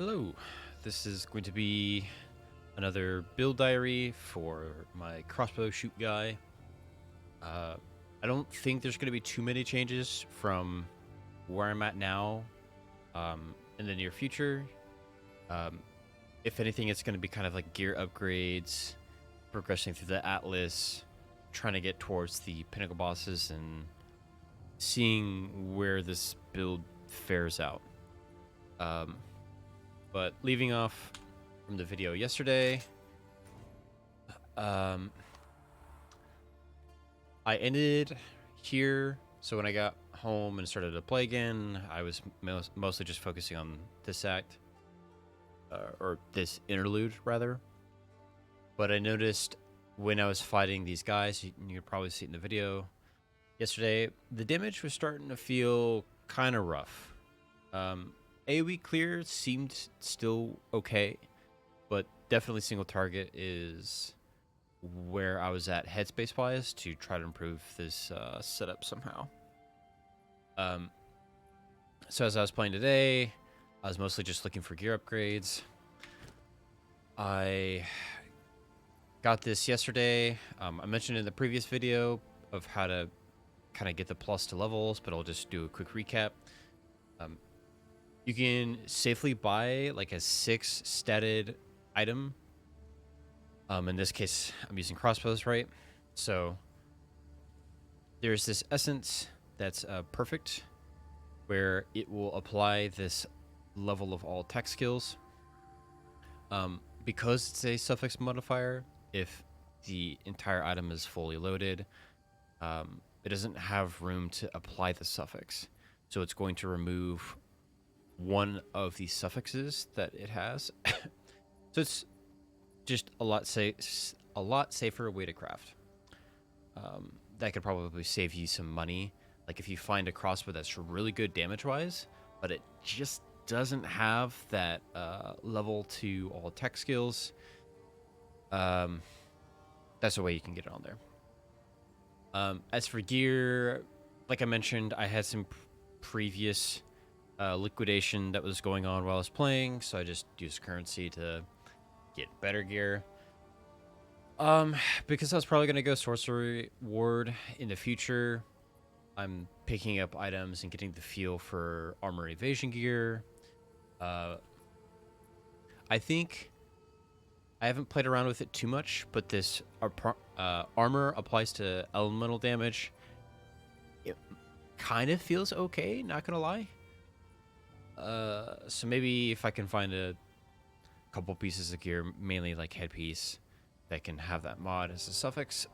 Hello, this is going to be another build diary for my crossbow shoot guy. I don't think there's going to be too many changes from where I'm at now in the near future. Um, if anything, it's going to be kind of like gear upgrades, progressing through the Atlas, trying to get towards the pinnacle bosses, and seeing where this build fares out. But leaving off from the video yesterday, I ended here. So when I got home and started to play again, I was mostly just focusing on this act, or this interlude, rather. But I noticed when I was fighting these guys, you could probably see it in the video yesterday, the damage was starting to feel kind of rough. AoE clear seemed still okay, but definitely single target is where I was at headspace wise to try to improve this setup somehow. So as I was playing today, I was mostly just looking for gear upgrades. I got this yesterday. I mentioned in the previous video of how to kind of get the plus to levels, but I'll just do a quick recap. You can safely buy like a 6 statted item. In this case, I'm using crossbows, right? So there's this essence that's perfect, where it will apply this level of all tech skills. Because it's a suffix modifier, if the entire item is fully loaded, it doesn't have room to apply the suffix. So it's going to remove one of the suffixes that it has. So it's just a lot safer way to craft. That could probably save you some money. Like if you find a crossbow that's really good damage-wise, but it just doesn't have that level to all tech skills, that's a way you can get it on there. As for gear, like I mentioned, I had some previous liquidation that was going on while I was playing, so I just used currency to get better gear. Because I was probably going to go Sorcery Ward in the future, I'm picking up items and getting the feel for armor evasion gear. I think I haven't played around with it too much, but this armor applies to elemental damage. It kind of feels okay, not gonna lie. So maybe if I can find a couple pieces of gear, mainly like headpiece, that can have that mod as a suffix,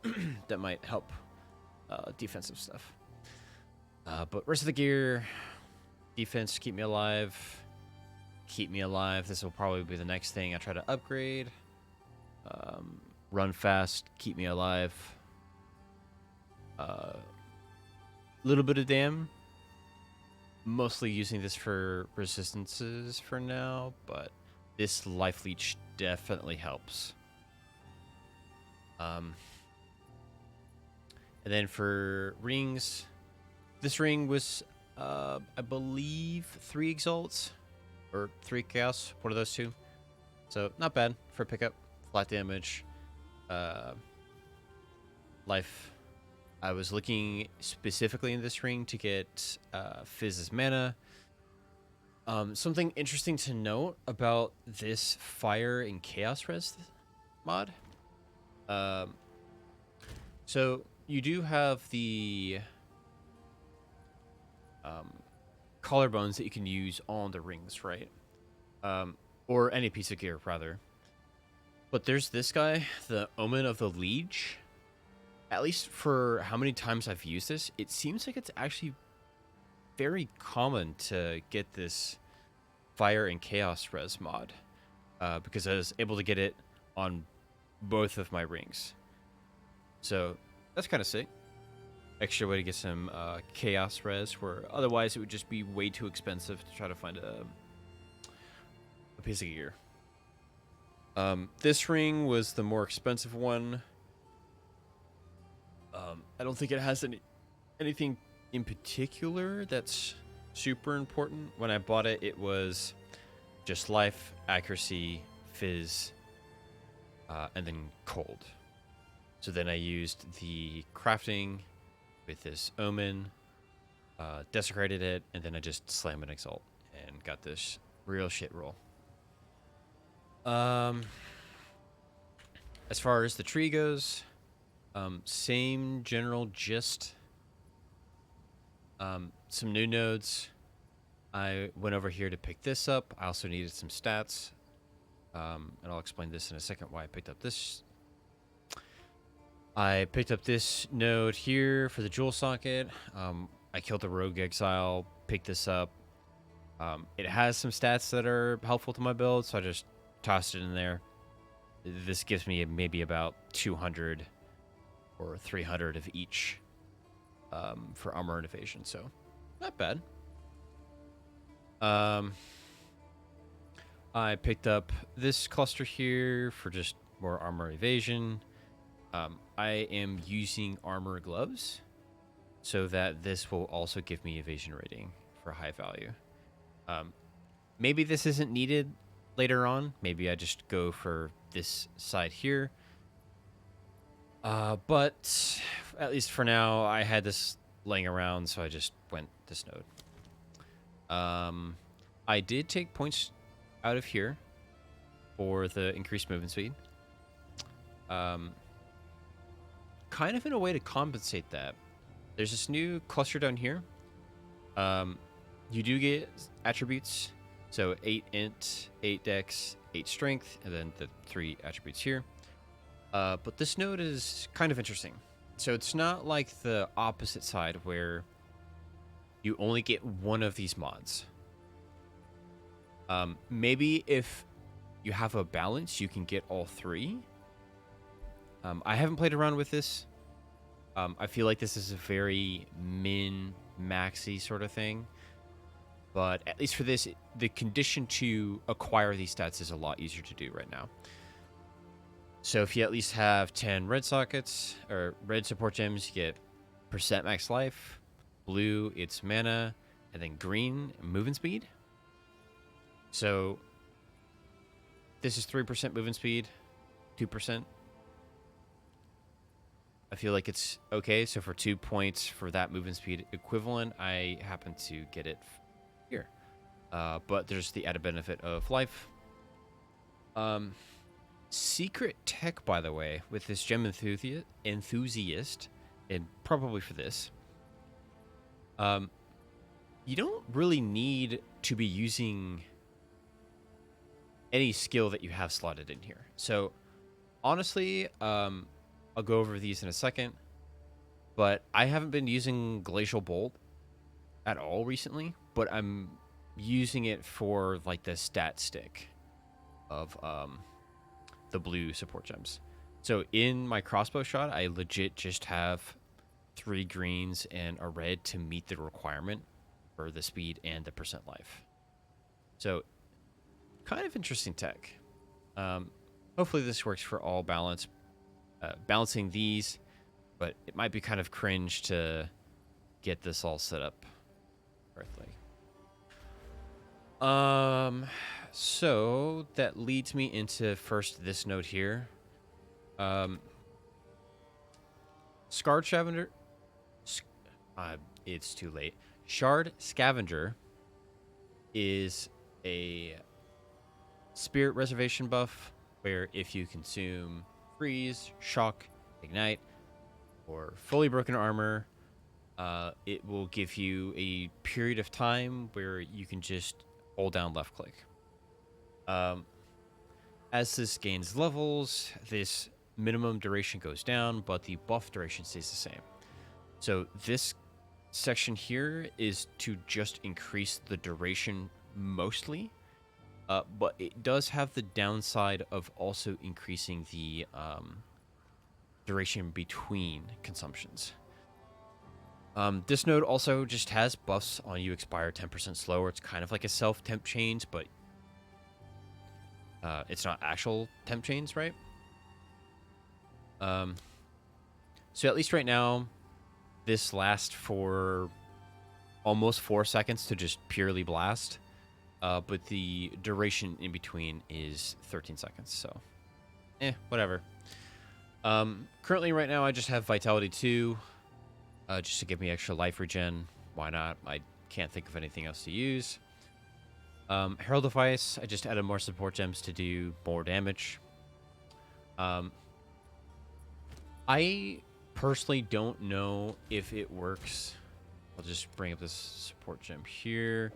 that might help defensive stuff. But rest of the gear, defense, keep me alive. Keep me alive. This will probably be the next thing I try to upgrade. Run fast, keep me alive. Little bit of dam. Mostly using this for resistances for now, but this life leech definitely helps. And then for rings, this ring was, I believe, 3 exalts or 3 chaos, one of those two. So not bad for pickup. Flat damage, life. I was looking specifically in this ring to get Fizz's mana. Something interesting to note about this fire and chaos res mod. So you do have the collarbones that you can use on the rings, right? Or any piece of gear, rather. But there's this guy, the Omen of the Liege. At least for how many times I've used this, it seems like it's actually very common to get this fire and chaos res mod. Because I was able to get it on both of my rings. So that's kind of sick. Extra way to get some chaos res, where otherwise it would just be way too expensive to try to find a piece of gear. This ring was the more expensive one. I don't think it has anything in particular that's super important. When I bought it, it was just life, accuracy, fizz, and then cold. So then I used the crafting with this omen, desecrated it, and then I just slam an exalt and got this real shit roll. As far as the tree goes, same general gist. Some new nodes. I went over here to pick this up. I also needed some stats. And I'll explain this in a second why I picked up this. I picked up this node here for the jewel socket. I killed the rogue exile, picked this up. It has some stats that are helpful to my build, so I just tossed it in there. This gives me maybe about 200 or 300 of each for armor and evasion, so not bad. I picked up this cluster here for just more armor evasion. I am using armor gloves so that this will also give me evasion rating for high value. Maybe this isn't needed later on. Maybe I just go for this side here. But at least for now, I had this laying around, so I just went this node. I did take points out of here for the increased movement speed. Kind of in a way to compensate that. There's this new cluster down here. You do get attributes. So 8 int, 8 dex, 8 strength, and then the 3 attributes here. But this node is kind of interesting. So it's not like the opposite side where you only get one of these mods. Maybe if you have a balance, you can get all 3. I haven't played around with this. I feel like this is a very min-maxy sort of thing. But at least for this, the condition to acquire these stats is a lot easier to do right now. So if you at least have 10 red sockets, or red support gems, you get % max life. Blue, it's mana. And then green, movement speed. So this is 3% movement speed, 2%. I feel like it's okay. So for 2 points for that movement speed equivalent, I happen to get it here. But there's the added benefit of life. Secret tech, by the way, with this gem enthusiast, and probably for this, you don't really need to be using any skill that you have slotted in here. So honestly, I'll go over these in a second, but I haven't been using Glacial Bolt at all recently, but I'm using it for like the stat stick of the blue support gems. So in my crossbow shot, I legit just have 3 greens and a red to meet the requirement for the speed and the % life. So kind of interesting tech. Hopefully this works for all balancing these, but it might be kind of cringe to get this all set up correctly. So that leads me into first this node here. Scarred Scavenger. It's too late. Shard Scavenger is a spirit reservation buff where if you consume freeze, shock, ignite, or fully broken armor, it will give you a period of time where you can just hold down left click. As this gains levels, this minimum duration goes down, but the buff duration stays the same. So this section here is to just increase the duration mostly, but it does have the downside of also increasing the duration between consumptions. This node also just has buffs on you expire 10% slower. It's kind of like a self-temp chains, but it's not actual temp chains, right? So at least right now, this lasts for almost 4 seconds to just purely blast. but the duration in between is 13 seconds. So, whatever. Currently, right now, I just have Vitality 2, just to give me extra life regen. Why not? I can't think of anything else to use. Herald of Ice, I just added more support gems to do more damage. I personally don't know if it works. I'll just bring up this support gem here.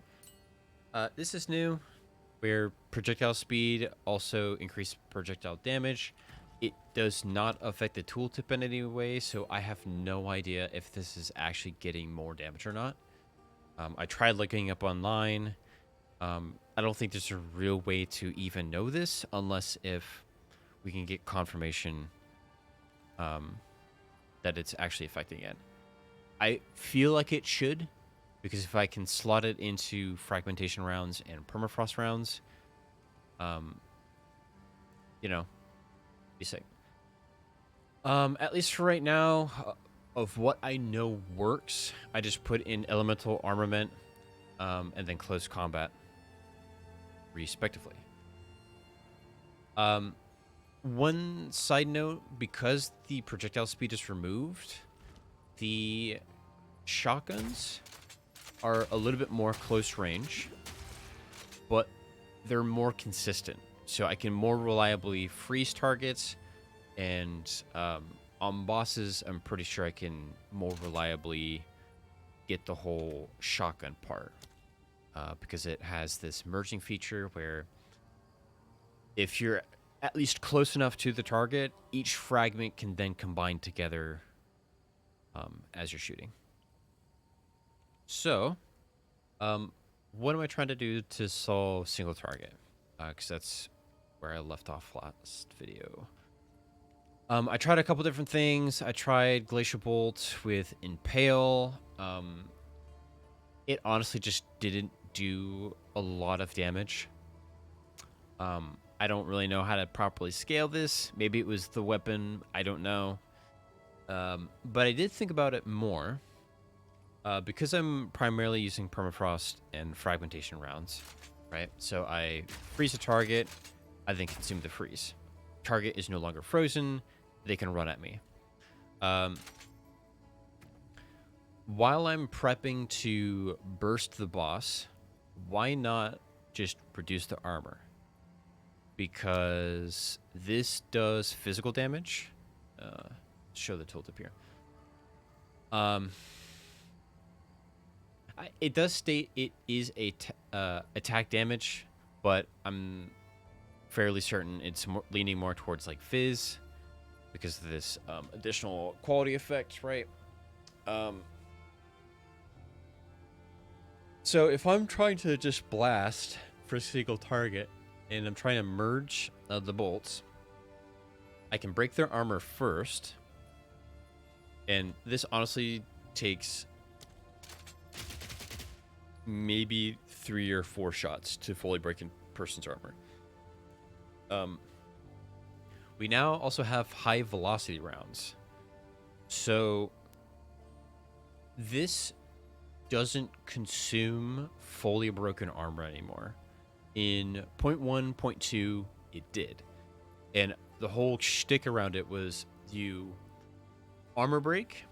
This is new, where projectile speed also increases projectile damage. It does not affect the tooltip in any way, so I have no idea if this is actually getting more damage or not. I tried looking up online. I don't think there's a real way to even know this unless if we can get confirmation that it's actually affecting it. I feel like it should, because if I can slot it into fragmentation rounds and permafrost rounds, you know, be sick. At least for right now, of what I know works, I just put in elemental armament, and then close combat, respectively. One side note, because the projectile speed is removed, the shotguns are a little bit more close range, but they're more consistent. So I can more reliably freeze targets, and on bosses, I'm pretty sure I can more reliably get the whole shotgun part, because it has this merging feature where if you're at least close enough to the target, each fragment can then combine together as you're shooting. So, what am I trying to do to solve single target? Because that's where I left off last video. I tried a couple different things. I tried Glacial Bolt with Impale. It honestly just didn't do a lot of damage. I don't really know how to properly scale this. Maybe it was the weapon. I don't know. But I did think about it more. Because I'm primarily using permafrost and fragmentation rounds, right? So I freeze a target, I then consume the freeze. Target is no longer frozen, they can run at me. While I'm prepping to burst the boss, why not just reduce the armor? Because this does physical damage. Show the tooltip here. It does state it is a attack damage, but I'm fairly certain it's leaning more towards like fizz because of this additional quality effect, right? So if I'm trying to just blast for a single target and I'm trying to merge the bolts, I can break their armor first, and this honestly takes maybe 3 or 4 shots to fully break a person's armor. We now also have High Velocity Rounds. So this doesn't consume fully broken armor anymore. In 0.1, 0.2, it did. And the whole shtick around it was you armor break,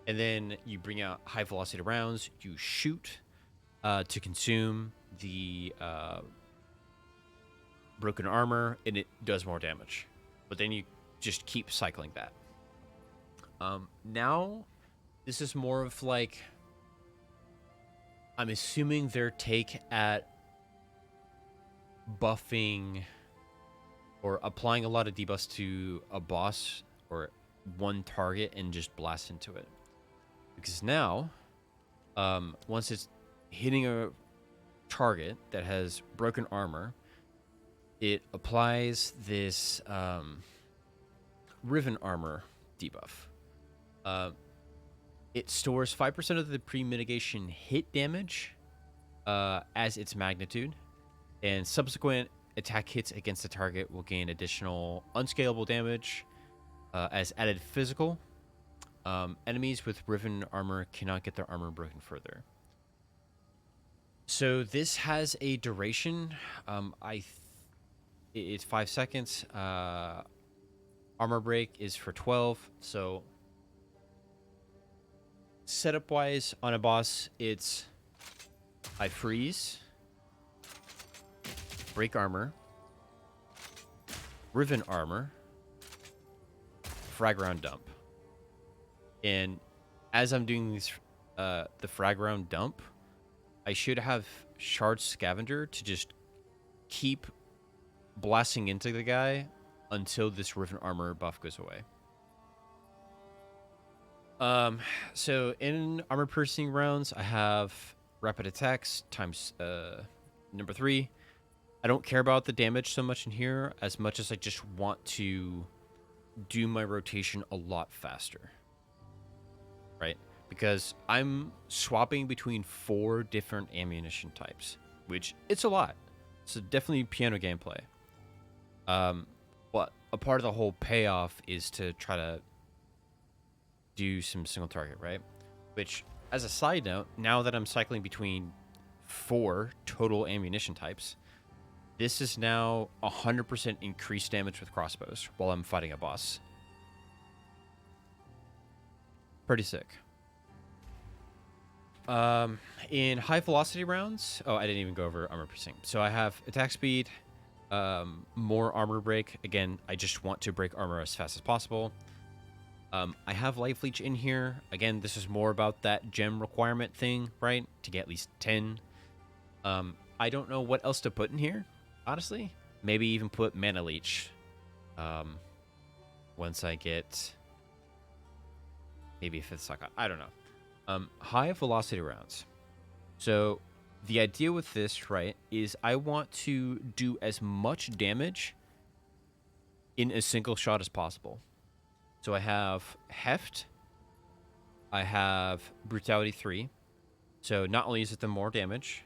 and then you bring out High Velocity Rounds, you shoot to consume the broken armor, and it does more damage. But then you just keep cycling that. Now, this is more of like, I'm assuming their take at buffing or applying a lot of debuffs to a boss or one target and just blast into it. Because now, once it's hitting a target that has broken armor, it applies this Riven Armour debuff. It stores 5% of the pre-mitigation hit damage as its magnitude, and subsequent attack hits against the target will gain additional unscalable damage as added physical. Enemies with Riven Armour cannot get their armor broken further. So this has a duration. It's 5 seconds. Armor break is for 12. So setup wise on a boss, it's I freeze, break armor, Riven Armour, Frag Round dump. And as I'm doing these, the Frag Round dump, I should have Shard Scavenger to just keep blasting into the guy until this Riven Armour buff goes away. So in armor piercing rounds, I have rapid attacks times number 3. I don't care about the damage so much in here as much as I just want to do my rotation a lot faster. Right? Because I'm swapping between 4 different ammunition types, which it's a lot. So definitely piano gameplay. But a part of the whole payoff is to try to do some single target, right? Which, as a side note, now that I'm cycling between 4 total ammunition types, this is now 100% increased damage with crossbows while I'm fighting a boss. Pretty sick. In high velocity rounds, I didn't even go over armor piercing. So I have attack speed, more armor break. Again, I just want to break armor as fast as possible. I have life leech in here. Again, this is more about that gem requirement thing, right? To get at least 10. I don't know what else to put in here, honestly. Maybe even put mana leech. Once I get maybe a 5th sock. I don't know. High velocity rounds. So the idea with this, right, is I want to do as much damage in a single shot as possible. So I have Heft. I have Brutality 3. So not only is it the more damage,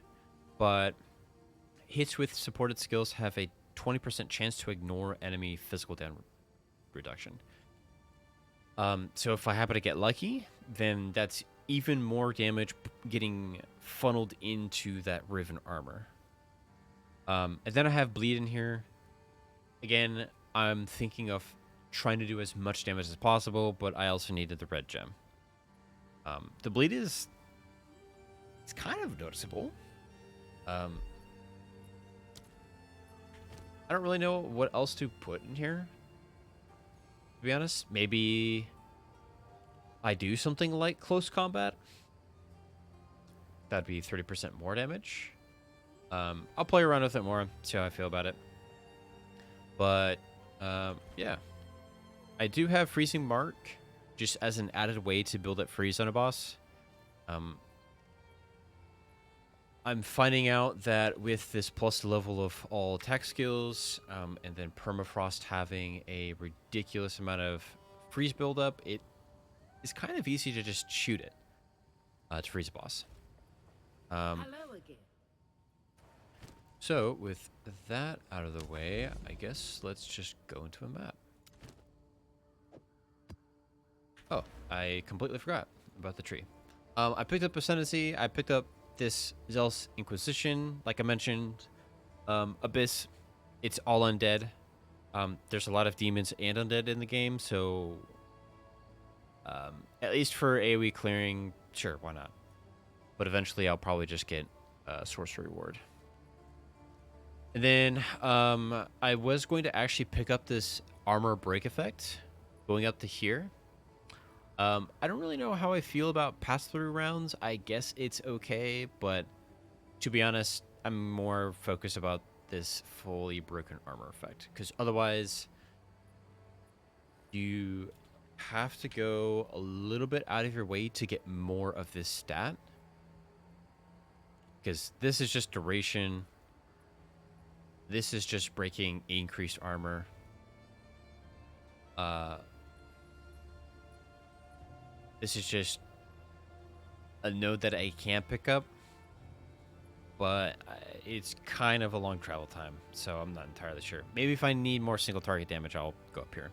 but hits with supported skills have a 20% chance to ignore enemy physical damage reduction. So if I happen to get lucky, then that's even more damage getting funneled into that Riven Armour. And then I have Bleed in here. Again, I'm thinking of trying to do as much damage as possible, but I also needed the red gem. The Bleed it's kind of noticeable. I don't really know what else to put in here, to be honest. Maybe I do something like close combat. That'd be 30% more damage. I'll play around with it more, see how I feel about it. But yeah, I do have Freezing Mark just as an added way to build up freeze on a boss. I'm finding out that with this plus level of all attack skills, and then Permafrost having a ridiculous amount of freeze buildup, it is kind of easy to just shoot it to freeze a boss. Hello again. So with that out of the way, I guess let's just go into a map. Oh, I completely forgot about the tree. I picked up Ascendancy. I picked up this Zealous Inquisition. Like I mentioned, Abyss, it's all undead. There's a lot of demons and undead in the game, so at least for AoE clearing, sure, why not? But eventually I'll probably just get a sorcery ward. And then I was going to actually pick up this armor break effect going up to here. I don't really know how I feel about pass-through rounds. I guess it's okay, but to be honest, I'm more focused about this fully broken armor effect, because otherwise you have to go a little bit out of your way to get more of this stat, because this is just duration. This is just breaking increased armor. This is just a node that I can pick up, but it's kind of a long travel time, so I'm not entirely sure. Maybe if I need more single target damage, I'll go up here.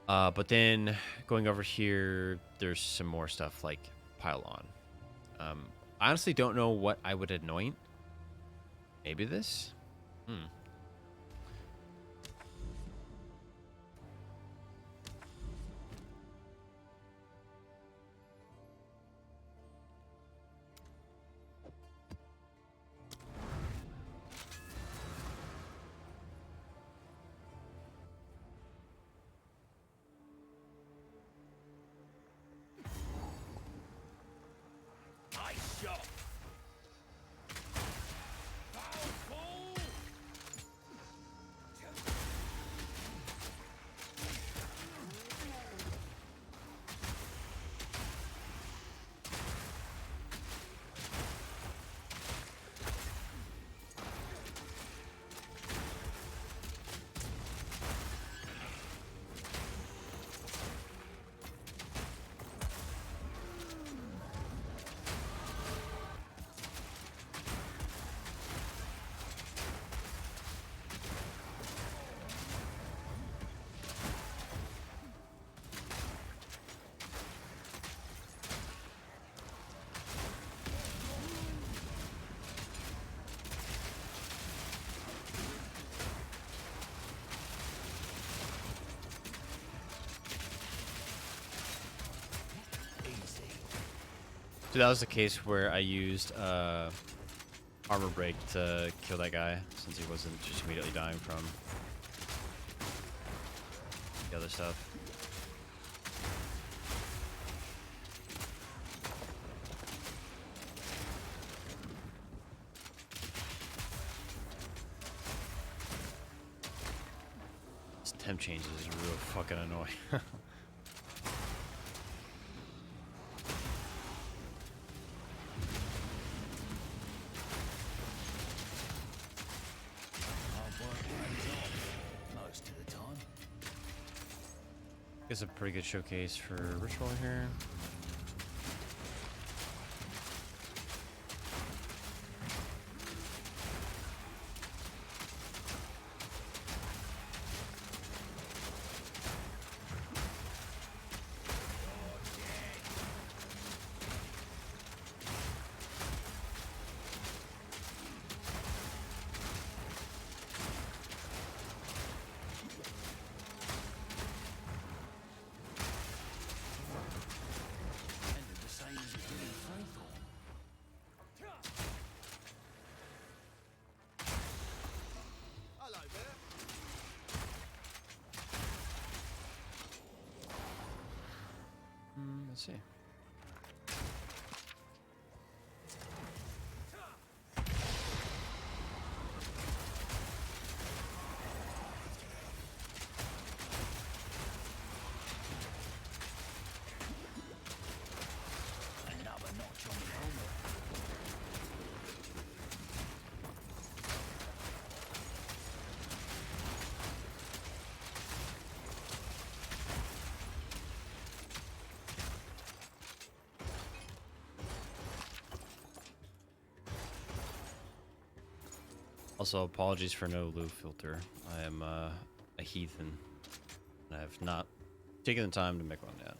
But then going over here, there's some more stuff like Pile On. I honestly don't know what I would anoint. Maybe this? Hmm. Nice shot. So that was the case where I used armor break to kill that guy, since he wasn't just immediately dying from the other stuff. This temp changes is real fucking annoying. It's a pretty good showcase for ritual here. Let's see. Another notch on the helmet. Also, apologies for no loot filter. I am a heathen. I have not taken the time to make one yet.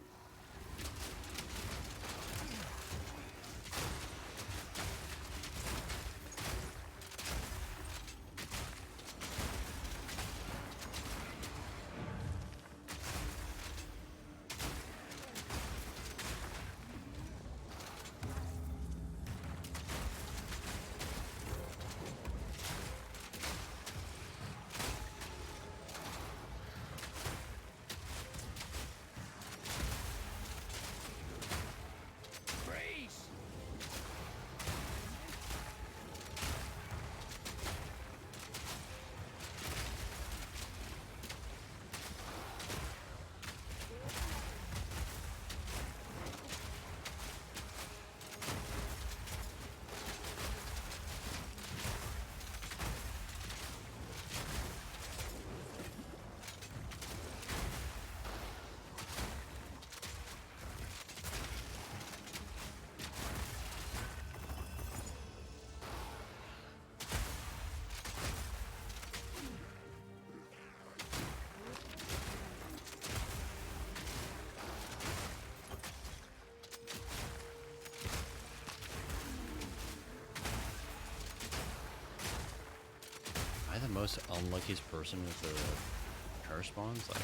the most unluckiest person with the car spawns? Like,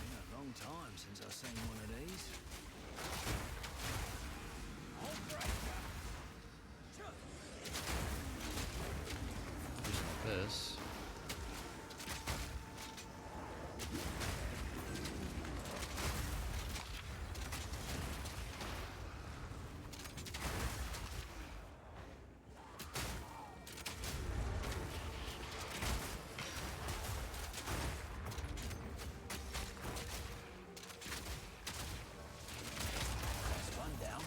Been a long time since I've seen one of these. just like this. That's one down.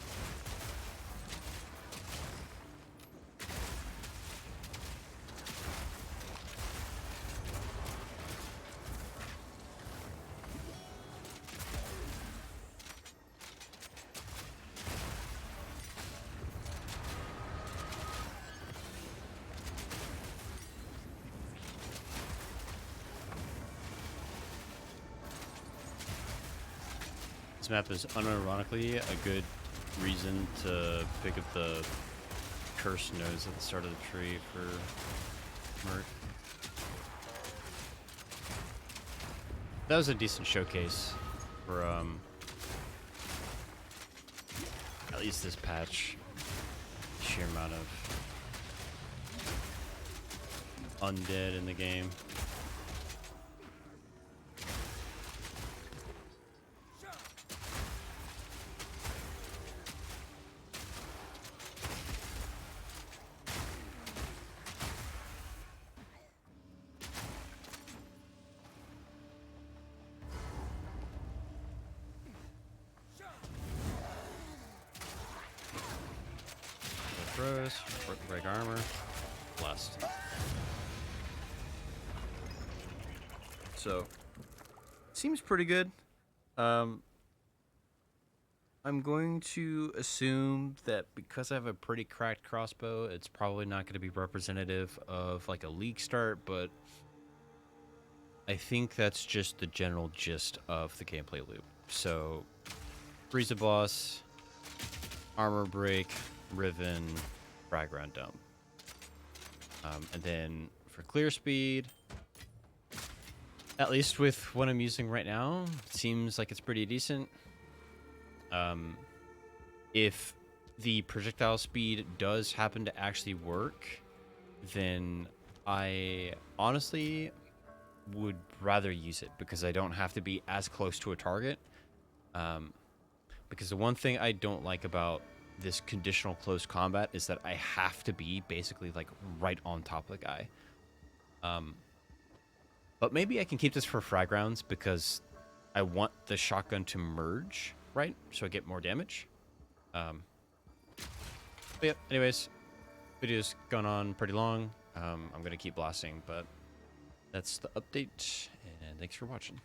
This map is unironically a good reason to pick up the cursed nose at the start of the tree for Merc. That was a decent showcase for at least this patch. Sheer amount of undead in the game. Throws, Frag Armour, blessed. So, seems pretty good. I'm going to assume that because I have a pretty cracked crossbow, it's probably not going to be representative of like a league start, but I think that's just the general gist of the gameplay loop. So, freeze a boss, armor break, Riven, frag round dump. And then for clear speed, at least with what I'm using right now, it seems like it's pretty decent. If the projectile speed does happen to actually work, then I honestly would rather use it because I don't have to be as close to a target. Because the one thing I don't like about this conditional close combat is that I have to be basically like right on top of the guy. But maybe I can keep this for frag rounds because I want the shotgun to merge, right? So I get more damage. But yeah, anyways, video's gone on pretty long. I'm gonna keep blasting, but that's the update, and thanks for watching.